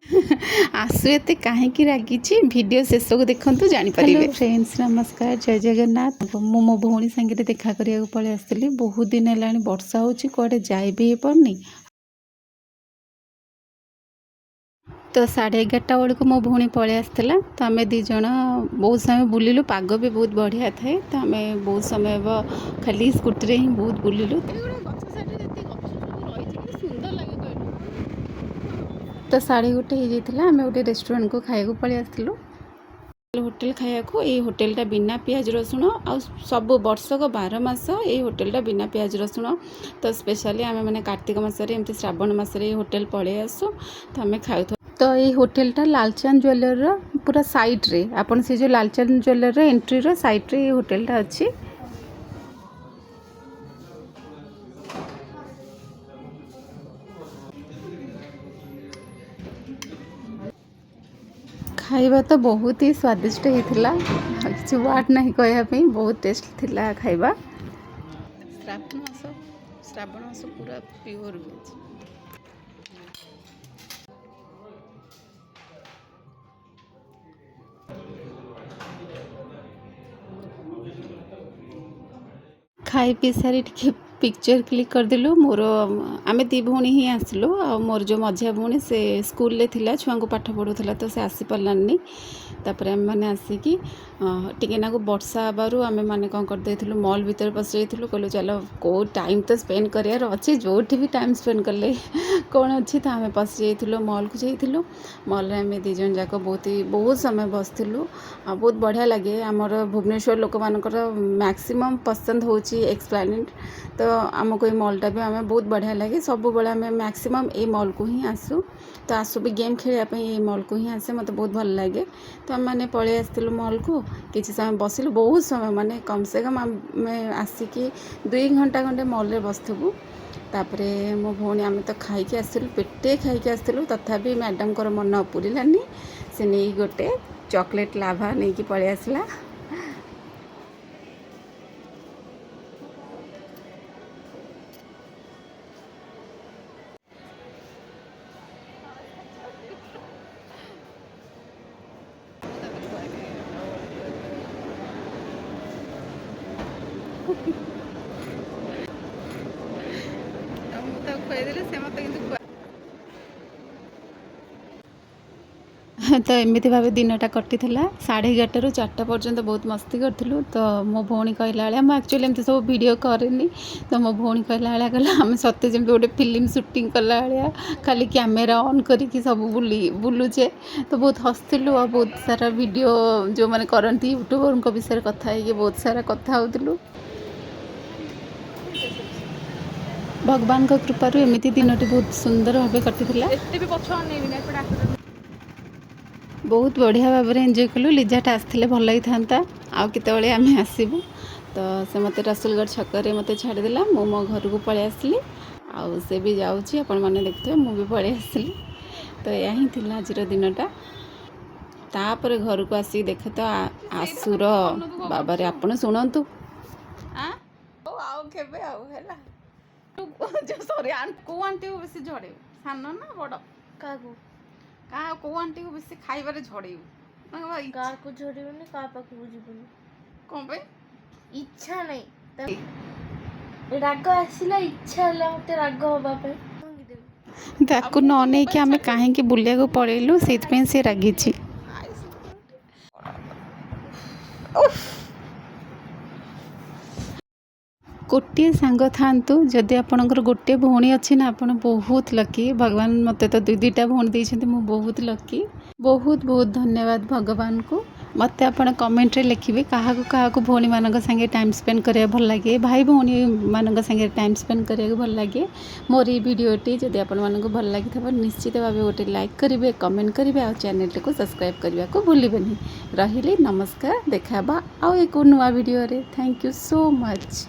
आसु एते कहीं रागी वीडियो शेष को देखु जानीपर। फ्रेंड्स नमस्कार, जय जगन्नाथ। मो भौणी सांगे देखा करने पलि आसती। बहुत दिन है वर्षा होची, कुआडे जाई भी पारनी। तो 11:30 बेलू मो भौणी पलि आसला। तो आम दीज बहुत समय बुलिलु, पाग भी बहुत बढ़िया थाए। तो आम बहुत समय खाली स्कूटी ही बहुत बुलिलु। तो 1:30 हो आम गोटे रेस्टोरेंट को खाया पलि आसलु। होटेल खाया को ये होटेलटा बिना पियाज रसुण आ सब वर्षक 12 मास ये होटेलटा बिना पियाज रसुण। तो स्पेशली आम मैंने कार्तिक मसरे एमती श्रावण मसरे ये होटेल पलि आसु। तो आम खाऊ। तो ये होटेलटा लालचांद ज्वेलर पूरा साइड रे, आपन से जो लालचांद ज्वेलर एंट्री रो साइड रे ये होटेलटा अच्छी। खाइबा तो बहुत ही स्वादिष्ट होता, किसी वार्ड नहीं कहवाई, बहुत टेस्ट थिला खाइबा। श्रावण मास पूरा प्योर वेज। खाई पी सारी पिक्चर क्लिक करदेलु। मोर आमे दी भौणी ही आसलु। मोर जो मझिया भौणी से स्कूल ले थिला, छुआ को पाठ पढ़ुला, तो से आसी पारानी। तापर आम मैंने आसिकी टिके नाकु वर्षा आबारु आमे माने कौन कर देथिलु, मॉल भीतर पस जाइथिलु। कहलु चलो को टाइम तो स्पेंड करियार अच्छी, जोठी भी टाइम स्पेंड कले कौन अच्छी। तो आम पस जाइथिलु, मॉल को जाइथिलु। मॉल रे आमे दी जन जाक बहुत समय बसथिलु। बहुत बढ़िया लगे। आमर भुवनेश्वर लोक मानकर मैक्सिमम पसंद होची एक्सप्लेनेड। तो आमको ये मॉलटा भी आम बहुत बढ़िया लगे। सब बड़े आम मैक्सिमम ये मॉल को ही आसू। तो आसू भी गेम खेलने ये मॉल को ही आसे, मत बहुत भल लगे। तो आम मैंने पलि आसलु मॉल को, किसी समय बसिलु, बहुत समय माने कम से कम आम आसिकी 2 घंटा खंडे मॉल रे बसथबु। तापरे मो भौणी आम तो खाई आसलु, पेटे खाई आसलु। तथापि मैडम को मन पुरानी, से नहीं गोटे चॉकलेट लाभा नहीं कि पलि आसला। तो एमती भाव दिनटा कटी 11:30 ରୁ 4ଟା पर्यंत बहुत मस्ती करूँ। तो मो भौणी कहला मुझे एक्चुअली एमती सब वीडियो करेनि। तो मो भौणी कहला कहला आम सत्य जमी गोटे फिल्म शूटिंग कला खाली कैमेरा ऑन करके सब बुलूचे। तो बहुत हसलु और बहुत सारा वीडियो जो मैंने करती यूट्यूबर विषय कथा है, बहुत सारा कथा होलु। भगवान को कृपारू एमती दिनटी बहुत सुंदर भाव कटी। बहुत बढ़िया भाव में एंजॉय कलु। लिजाटा आसते भल लगी था। आउ केतबेले आम आसबू। तो से मत रसुलगढ़ छकरे मत छाड़देला। मो मो घर को पलि आसली। आउ से भी जाऊँगी, आपण मैंने देखते मु भी पलि आसली। तो यह ही थी आज दिनटा। तापर घर को आसिक देखे तो आसुर बाबा रे आपण शुणु सॉरी को आंटी को बेसी झड़े सान ना बड़ क्या को आंटी को बेसी खाइबारे झड़े को झड़ेबनी का पाखु बुझिबनी कोन पे इच्छा नहीं राग आसिला इच्छा हला मते राग होबा पे ताकू न नहीं कि आमे काहे कि बुलिया को पळेलु सेत पे से रागी छी। गोटे सांग थांतु जदि आपणकर गोटे भौणी अच्छी ना, आपण बहुत लकी। भगवान मते तो 2-2टा भौणी देइछन्ति, मु बहुत लकी। बहुत बहुत धन्यवाद भगवान को। मते आपण कमेंट रे लिखिबे कहा को भौणी मानक संगे टाइम स्पेंड करिया भल लागे, भाई भौणी मानक संगे टाइम स्पेंड करिया भल लागे। मोर ई वीडियोटी जदि आपण मानक भल लागी थबा निश्चित भाबे गोटे लाइक करिवे, कमेंट करिवे आ चैनल को सब्सक्राइब करबा को भूलिबेनी। रहिले नमस्कार, देखाबा आ एको नुवा वीडियो रे। Thank you so much.